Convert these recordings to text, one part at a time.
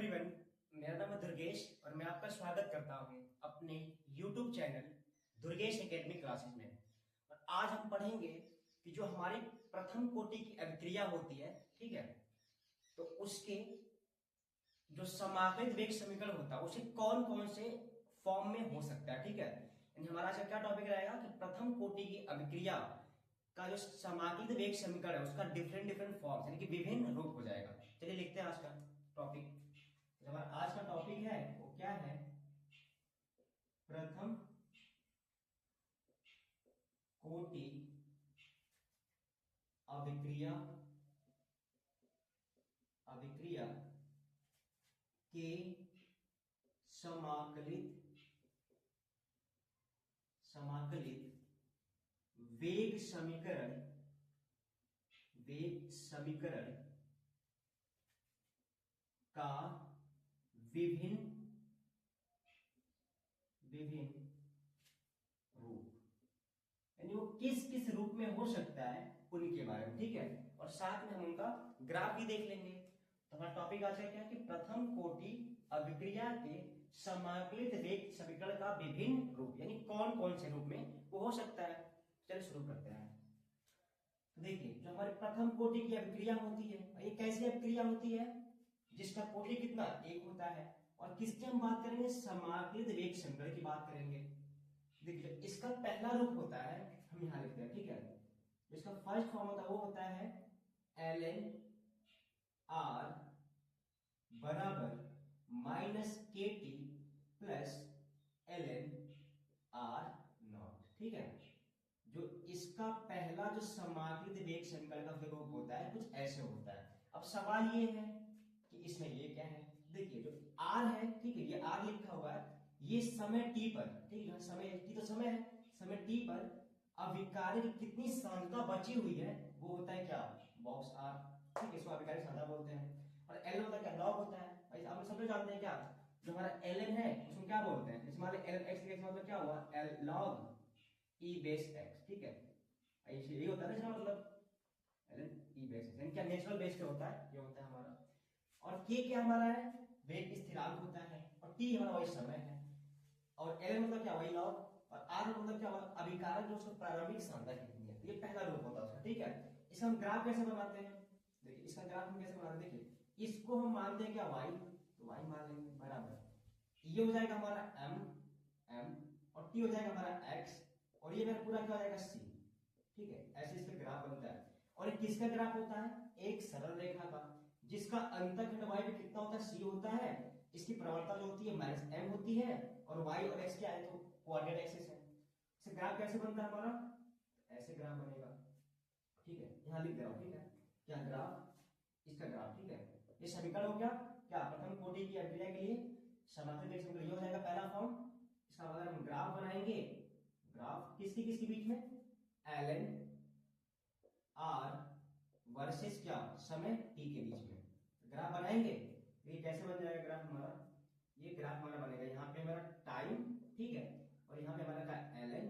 Everyone, मेरा नाम है दुर्गेश और मैं आपका स्वागत करता हूं अपने YouTube channel Durgesh academy classes में। और आज हम पढ़ेंगे कि जो हमारी प्रथम कोटि की अभिक्रिया होती है, ठीक है, तो उसके जो समाकलित वेग समीकरण होता है उसे कौन कौन से फॉर्म में हो सकता है, ठीक है। यानी हमारा आज का क्या टॉपिक रहेगा कि प्रथम कोटि की अभिक्रिया का जो समाकलित वेग समीकरण है उसका डिफरेंट डिफरेंट फॉर्म्स यानी कि विभिन्न रूप हो जाएगा। चलिए लिखते हैं आज का टॉपिक। हमारा आज का टॉपिक है वो क्या है, प्रथम कोटि अभिक्रिया अभिक्रिया के समाकलित वेग समीकरण का विभिन्न रूप, यानी वो किस किस रूप में हो सकता है उनके बारे में, ठीक है। और साथ में हम उनका ग्राफ भी देख लेंगे। तो हमारा टॉपिक आज का क्या है कि प्रथम कोटि अभिक्रिया के समाकलित वेग समीकरण का विभिन्न रूप, यानी कौन कौन से रूप में वो हो सकता है। चलिए शुरू करते हैं। तो देखिए, जो हमारी प्रथम कोटि की अभिक्रिया होती है, ये कैसी अभिक्रिया होती है जिसका कोटि कितना एक होता है। और किसकी हम बात करेंगे, समाकलित वेग समीकरण की बात करेंगे। देखिए, इसका पहला रूप होता है, हम यहां लिखते हैं, ठीक है। इसका फर्स्ट फॉर्म होता है वो होता है ln r बराबर minus k T plus ln r not, ठीक है। जो इसका पहला जो समाकलित वेग समीकरण का रूप होता है कुछ ऐसे होता है। अब सवाल ये है कि इसमें ये क्या है। देखिए, जो r है, ठीक है, ये r लिखा हुआ है, ये समय t पर, ठीक है, समय t तो समय है, समय t पर अभिकार्य की कितनी सांद्रता बची हुई है वो होता है क्या, बॉक्स r, ठीक है, इसको अभिकार्य सांद्रता बोलते हैं। और ln होता है क्या, लॉग होता है। भाई आप सब लोग जानते हैं क्या, जो हमारा ln है उसको क्या बोलते हैं। जैसे मान लो ln x लिखने का मतलब क्या हुआ, l log e base x, ठीक है। यही होता है ना इसका मतलब ln e बेस x, यानी क्या नेचुरल बेस पे होता है, ये होता है हमारा। और k क्या हमारा है, वेग स्थिरांक होता है। और t हमारा वही समय है। और ln मतलब क्या, वही लॉग। और r मतलब क्या, अभिकारक जो उसका प्रारंभिक सांद्रता कितनी है। ये पहला रूप होता है उसका, ठीक है। इसका हम ग्राफ कैसे बनाते हैं, देखिए इसका ग्राफ हम कैसे बनाते हैं। देखिए, इसको हम मानते हैं क्या y, तो y मान लेंगे बराबर, ये हो जाएगा हमारा m और t हो जाएगा हमारा x, और ये मेरा पूरा क्या हो जाएगा c, ठीक है। ऐसे इसका ग्राफ बनता है। और ये किसका ग्राफ होता है, एक सरल रेखा का, जिसका अंतःखंड y पे कितना होता है, c होता है। इसकी प्रवणता जो होती है माइनस m होती है, और y और x क्या है, तो कोऑर्डिनेट एक्सिस है। इसका ग्राफ कैसे बनता है हमारा, ऐसे ग्राफ बनेगा, ठीक है। यहां लिख दे रहा हूं, ठीक है, क्या ग्राफ, इसका ग्राफ, ठीक है। ये समीकरण हो गया क्या, प्रथम कोटि की अभिक्रिया के लिए समाकलित वेग समीकरण, ये हो जाएगा पहला फॉर्म। इसका अगर हम ग्राफ बनाएंगे, ग्राफ किसके बीच में, ln r वर्सेस क्या, समय t के बीच में ग्राफ बनाएंगे। ये कैसे बन जाएगा ग्राफ हमारा, ये ग्राफ हमारा बनेगा, यहाँ पे हमारा टाइम, ठीक है, और यहाँ पे हमारा क्या ln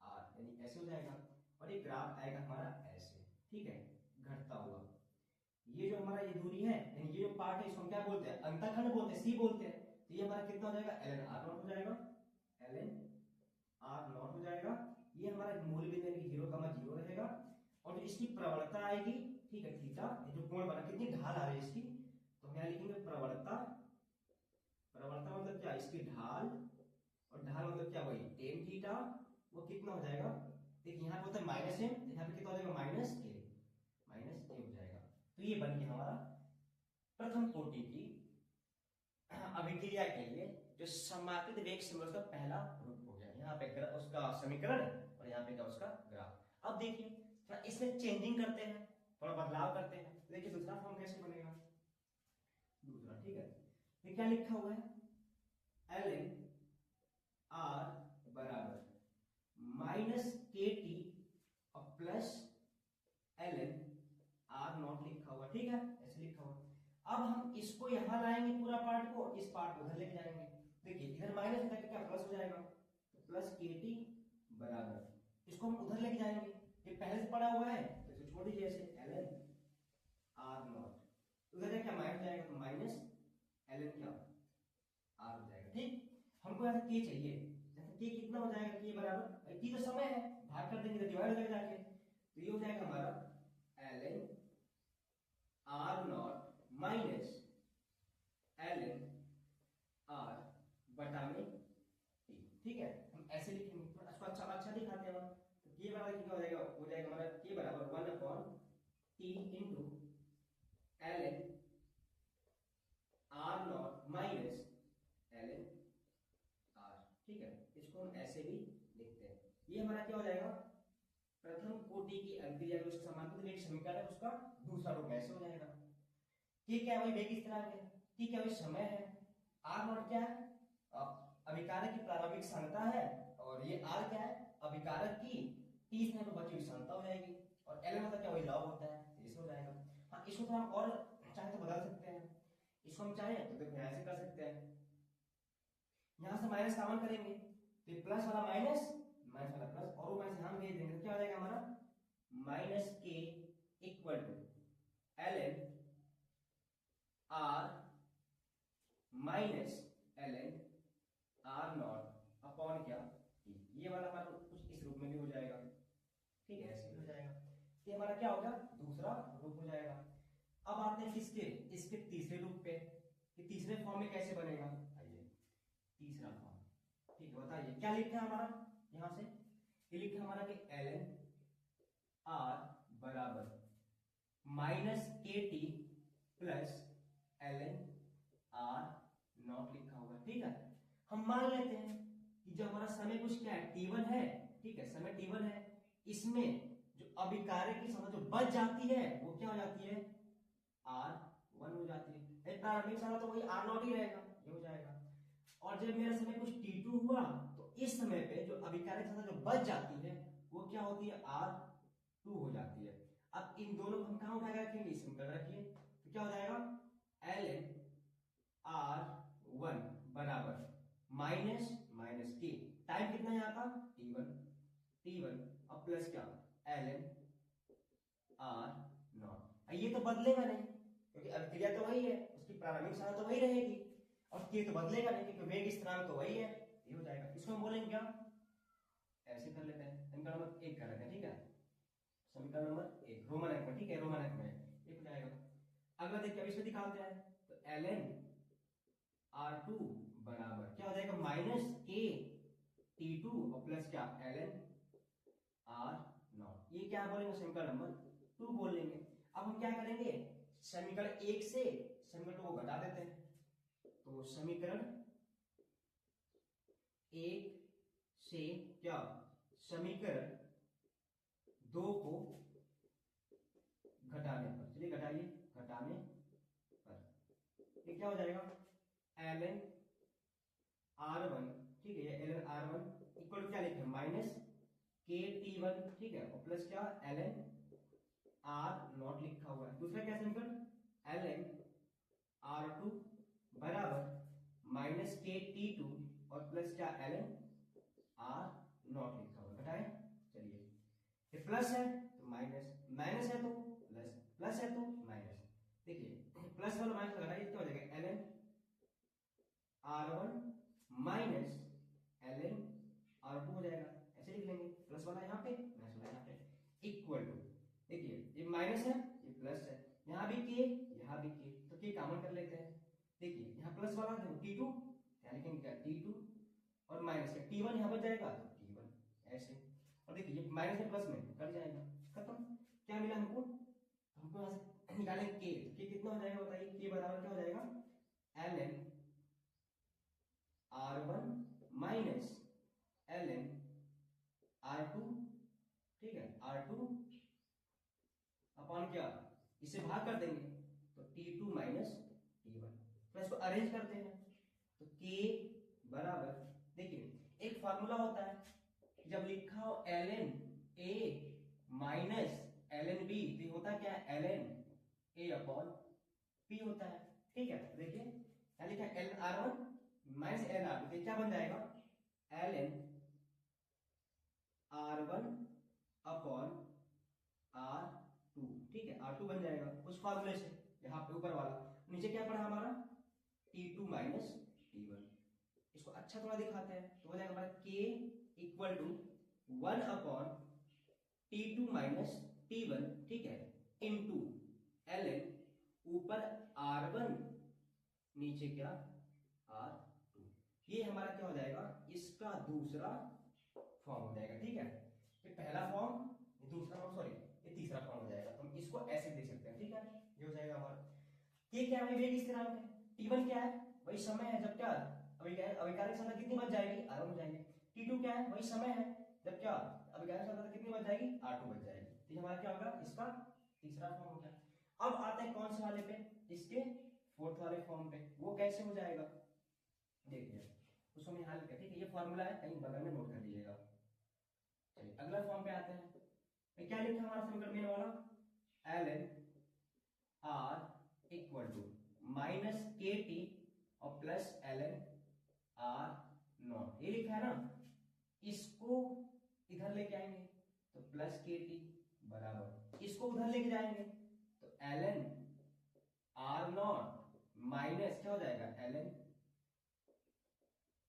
r, यानी ऐसे हो जाएगा। और ये ग्राफ आएगा हमारा ऐसे, ठीक है, घटता हुआ। ये जो हमारा ये दूरी है, यानी ये जो पार्ट है इसको हम क्या बोलते हैं, अंतःखंड बोलते हैं, सी बोलते हैं। तो ये हमारा कितना हो जाएगा, ln r नॉट हो जाएगा, ln r नॉट हो जाएगा। ये हमारा मूल बिंदु यानी 0,0 रहेगा। और जो इसकी प्रवणता आएगी, ठीक है, थीटा, जो कोण बना, कितनी ढाल आ रही है इसकी, तो हम यहाँ लिखेंगे प्रवणता। प्रवणता मतलब क्या, इसकी ढाल, और ढाल मतलब क्या, वही टेन थीटा, वो कितना हो जाएगा, देखिए यहाँ पे होता है माइनस m, यहाँ पे कितना हो जाएगा, माइनस a हो जाएगा। तो ये बन गया हमारा प्रथम कोटि की अभिक्रिया के लिए जो समाकलित वेग समीकरण का पहला रूप हो गया। यहाँ पे उसका समीकरण और यहाँ पे क्या उसका ग्राफ। अब देखिए थोड़ा इसमें चेंजिंग करते हैं, थोड़ा बदलाव करते हैं। देखिए दूसरा फॉर्म कैसे बनेगा, दूसरा, ठीक है। ये क्या लिखा हुआ है, ln r बराबर माइनस के टी और प्लस ln r नॉट लिखा हुआ, ठीक है, ऐसे लिखा हुआ। अब हम इसको यहां लाएंगे, पूरा पार्ट को, इस पार्ट को उधर लेके जाएंगे। देखिए इधर माइनस होता है, क्या प्लस हो जाएगा, तो प्लस के टी बराबर, इसको हम उधर लेके जाएंगे, ये पहले से पड़ा हुआ है तो छोड़ दीजिए ऐसे, ln r नॉट, उधर क्या माइनस जाएगा, तो माइनस ln क्या r हो जाएगा। ठीक, हमको यहाँ के चाहिए, के कितना हो जाएगा, के बराबर की तो समय है, भाग कर देंगे तो डिवाइड हो जाएगा जाके, तो ये हो जाएगा हमारा ln r not minus ln r बटा में t। ठीक है, हम ऐसे लिखेंगे, थोड़ा इसको अच्छा अच्छा दिखाते हैं हम। तो के बराबर क्या हो जाएगा, हो जाएगा हमारा के बराबर 1/t into ln r not minus ln r। ठीक है, इसको हम ऐसे भी लिखते हैं। ये हमारा क्या हो जाएगा, प्रथम कोटि की अभिक्रिया जो समानुपातिक समीकरण है उसका दूसरा रूप ऐसे हो जाएगा। के क्या है भाई, वेग स्थिरांक है, टी क्या भाई समय है, आर नॉट क्या है अभिकारक की प्रारंभिक सांद्रता है, और ये आर क्या है अभिकारक की टी समय पर बची हुई सांद्रता हो जाएगी, और एल मतलब क्या वही लॉग होता है, ऐसे हो जाएगा। हाँ, इसको तो हम और चाहे तो बदल सकते हैं, इसको हम चाहे तो देखो ऐसे कर सकते हैं, यहां से माइनस कॉमन करेंगे तो ये प्लस वाला माइनस, माइनस वाला प्लस, और वो माइनस हम भेज देंगे तो क्या हो जाएगा हमारा minus k equal to ln r minus ln r naught upon क्या t। ये वाला हमारा कुछ इस रूप में भी हो जाएगा। ठीक है, ऐसे भी हो जाएगा। ये हमारा क्या होगा, दूसरा रूप हो जाएगा। अब आते हैं किसके, इसके तीसरे रूप पे, कि तीसरे फॉर्म में कैसे बनेगा। आइए तीसरा फॉर्म, ठीक है, बताइए क्या लिखा है हमारा, यहां से ये लिखा है हमारा कि ln r बराबर minus k T plus ln r not लिखा हुआ है। ठीक है, हम मान लेते हैं कि जब हमारा समय कुछ क्या है t1 है, ठीक है समय t1 है, इसमें जो अभिकारक की समय जो बच जाती है वो क्या हो जाती है r1 हो जाती है। प्रारंभिक समय तो वही r0 ही रहेगा, ये हो जाएगा। और जब मेरा समय कुछ t2 हुआ तो इस समय पे जो अभिकारक समय जो बच जाती है वो क्या होती है r2 हो जाती है। अब इन दोनों को हम कहां उठा के रखेंगे, इसमें रखिए, तो क्या हो जाएगा ln r1 बराबर माइनस माइनस के, टाइम कितना है यहाँ का t1 अब प्लस क्या ln r नॉट। ये तो बदलेगा नहीं क्योंकि अभिक्रिया तो वही है, उसकी प्रारंभिक समय तो वही रहेगी, और के तो बदलेगा नहीं क्योंकि वेग स्थिरांक तो वही है, ये हो जाएगा। इसको हम बोलेंगे क्या, ऐसे कर लेते हैं, समीकरण नंबर 1 कर लेते हैं। ठीक है, समीकरण नंबर 1 रोमन अंक में, ठीक है रोमन अंक में एक हो जाएगा। अगला देखिए अब इसमें दिखाते हैं, तो ln r2 बराबर क्या हो जाएगा माइनस के t2 और प्लस क्या ln r नॉट। ये क्या बोलेंगे, समीकरण नंबर 2 बोल लेंगे। अब हम क्या करेंगे, समीकरण 1 से समीकरण 2 को घटा देते हैं, तो समीकरण 1 से क्या समीकरण 2 को घटाने पर, चलिए घटाइए, घटाने पर ये क्या हो जाएगा ln r1, ठीक है ln r1 इक्वल क्या लिखे माइनस के t1, ठीक है, और प्लस क्या ln r नॉट लिखा हुआ है। दूसरा क्या समीकरण ln r2 बराबर माइनस के t2 और प्लस क्या ln r नॉट लिखा हुआ है। घटाए, चलिए ये प्लस है तो माइनस, माइनस है तो प्लस, प्लस है तो माइनस। देखिए प्लस वाला माइनस लगाइए, क्या हो जाएगा ln r1 minus ln r2 हो जाएगा, ऐसे लिख लेंगे, प्लस वाला यहाँ पे माइनस वाला यहाँ पे इक्वल टू, देखिए ये माइनस है ये प्लस है, यहाँ भी के यहाँ भी के, तो के कॉमन कर लेते हैं। देखिए यहाँ प्लस वाला देखो t2, क्या लिखेंगे क्या t2 और माइनस का t1 यहाँ पर जाएगा तो t1 ऐसे, और देखिए ये माइनस में प्लस में कट जाएगा, खत्म। क्या मिला हमको, हमको यहाँ से निकालें के, के कितना हो जाएगा बताइए, के बराबर क्या हो जाएगा ln r1 minus ln r2, ठीक है r2 अपॉन क्या, इसे भाग कर देंगे तो t2 माइनस t1, तो इसको अरेंज करते हैं, तो k बराबर, देखिए एक फार्मूला होता है, जब लिखा हो ln a minus ln b तो होता है क्या ln a अपॉन p होता है। ठीक है, देखिए यहाँ लिखा है ln r1 minus ln r2, तो क्या बन जाएगा ln r1 अपॉन r2, ठीक है r2 बन जाएगा उस फार्मूले से, यहाँ पे ऊपर वाला, नीचे क्या पड़ा हमारा T2 माइनस T1। इसको अच्छा थोड़ा दिखाते हैं तो हो जाएगा हमारा K equal to 1 upon T2 minus T1, ठीक है, इनटू ln ऊपर R1 नीचे क्या R2। ये हमारा क्या हो जाएगा, इसका दूसरा फॉर्म हो जाएगा, ठीक है। ये पहला फॉर्म, ये दूसरा फॉर्म, सॉरी ये तीसरा फॉर्म हो जाएगा। तो हम इसको ऐसे दे सकते हैं, ठीक है। ये हो जाएगा हमारा ये क्या है, वेग स्थिरांक है। T1 क्या है, वही समय है जब क्या अभिकारक क्षमता कितनी बच जाएगी, R1 हो जाएगी। T2 क्या है, वही समय है जब क्या अभिकारक क्षमता कितनी बच जाएगी, R2 बच जाएगी। तो ये हमारा क्या होगा, इसका तीसरा फॉर्म हो गया। अब आते हैं कौन से वाले पे, इसके फोर्थ वाले फॉर्म पे। वो कैसे हो जाएगा देखिए, उसको मैं यहाँ लिखा, ठीक है। ये फॉर्मूला है, कहीं बगल में नोट कर लीजिएगा। चलिए अगला फॉर्म पे आते हैं। मैं क्या लिखा हमारा समीकरण मेन वाला, ln r equal to minus k t और प्लस ln r नॉट, ये लिखा है ना। इसको इधर लेके आएंगे तो प्लस के टी बराबर, इसको उधर लेके जाएंगे तो ln r नॉट माइनस क्या हो जाएगा, ln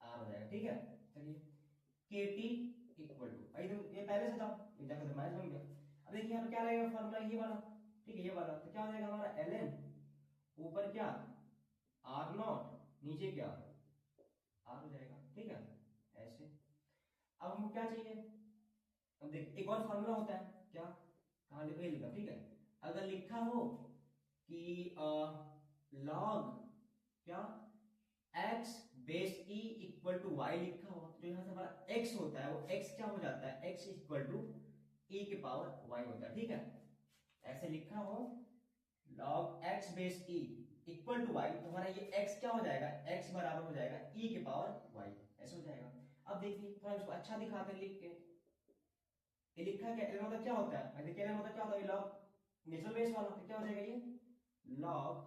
r हो जाएगा, ठीक है। चलिए के टी इक्वल टू, ये पहले से था, ये जाकर माइनस बन गया। अब देखिए यहाँ पे क्या रहेगा फॉर्मूला, ये वाला, ठीक है, ये वाला। तो क्या हो जाएगा हमारा ln ऊपर क्या r नॉट नीचे क्या r हो जाएगा, ठीक है, ऐसे। अब हमको क्या चाहिए, अब देख एक और फॉर्मूला होता है, क्या कहाँ लिखा, ये लिखा, ठीक है। अगर लिखा हो कि लॉग क्या x base e equal to y लिखा हो, तो यहाँ से हमारा x होता है, वो x क्या हो जाता है, x इक्वल टू e के पावर y होता है, ठीक है। ऐसे लिखा हो log x base e equal to y, तो हमारा ये x क्या हो जाएगा, x बराबर हो जाएगा e के पावर y, ऐसे हो जाएगा। अब देखिए थोड़ा इसको अच्छा दिखाते हैं लिख के। ये लिखा क्या, मतलब क्या होता है, देखिए मतलब क्या होता है, log नेचुरल बेस वाला, तो क्या हो जाएगा ये log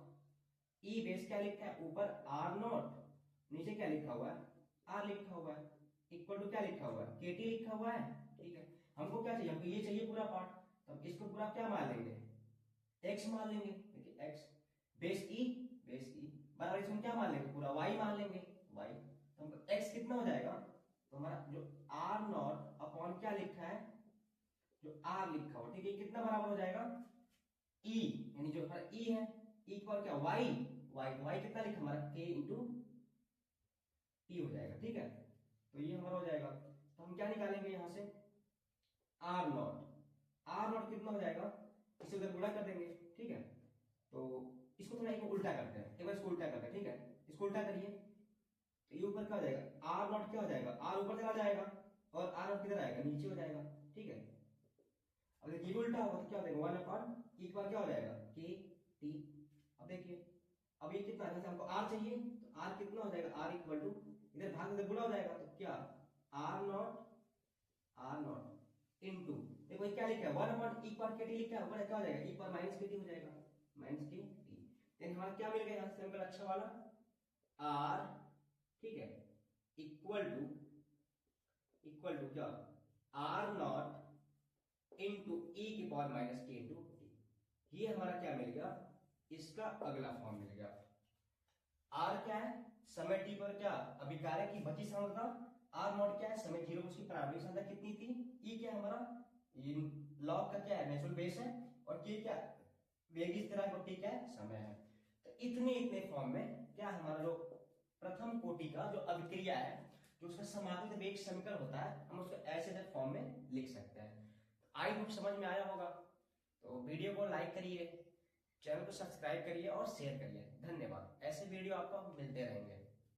e बेस क्या लिखा है, ऊपर r नॉट नीचे क्या लिखा हुआ है, r लिखा हुआ है, इक्वल टू क्या लिखा हुआ है, kt लिखा हुआ है, ठीक है। हमको क्या चाहिए, हमको ये चाहिए पूरा पार्ट, तो हम इसको पूरा क्या मान लेंगे, x मान लेंगे। देखिए x बेस e बराबर, इसमें क्या मान लेंगे, पूरा y मान लेंगे, y। तो हमको x कितना हो जाएगा, तो हमारा जो r नॉट अपॉन क्या लिखा है, जो r लिखा हुआ, ठीक है, कितना बराबर हो जाएगा e, यानी जो हमारा e है, e इक्वल क्या y कितना लिखा हमारा k इंटू टी हो जाएगा, ठीक है। तो ये हमारा हो जाएगा। तो हम क्या निकालेंगे यहाँ से, आर नॉट कितना हो जाएगा, इसे उधर गुणा कर देंगे, ठीक है। तो इसको थोड़ा एक उल्टा करते हैं, एक बार इसको उल्टा करते हैं, ठीक है। इसको उल्टा करिए तो ये ऊपर क्या हो जाएगा, आर नॉट क्या हो जाएगा, आर ऊपर चला जाएगा और आर नॉट किधर आएगा, नीचे हो जाएगा, ठीक है। अगर ये उल्टा होगा तो क्या हो जाएगा, वन अपॉन ई पर क्या हो जाएगा, के टी। अब देखिए, अब ये कितना है, हमको आर चाहिए, तो आर कितना हो जाएगा, आर इक्वल टू इधर भाग इधर गुणा हो जाएगा, तो क्या आर नॉट इनटू, देखो ये क्या लिखा है, वन अपॉन ई पर के टी लिखा है, ऊपर क्या हो जाएगा, ई पर माइनस के टी हो जाएगा, माइनस के टी। देन हमारा क्या मिल गया यहाँ से, हमको अच्छा वाला आर, ठीक है, इक्वल टू क्या आर नॉट इंटू ई की पावर माइनस के इंटू टी। ये हमारा क्या मिल गया, इसका अगला फॉर्म मिल गया। आर क्या है, समय टी पर क्या अभिकारक की बची सांद्रता, आर नॉट क्या है, समय जीरो पर उसकी प्रारंभिक सांद्रता कितनी थी, ई क्या है हमारा, ये लॉग का क्या है, नेचुरल बेस है, और के क्या वेग स्थिरांक और टी क्या है, समय है। तो इतने फॉर्म में क्या हमारा जो प्रथम कोटि का जो अभिक्रिया है, जो उसका समाकलित वेग समीकरण होता है, हम उसको ऐसे फॉर्म में लिख सकते हैं। आई होप समझ में आया होगा। तो वीडियो को लाइक करिए, चैनल को सब्सक्राइब करिए और शेयर करिए। धन्यवाद। ऐसे वीडियो आपको मिलते रहेंगे।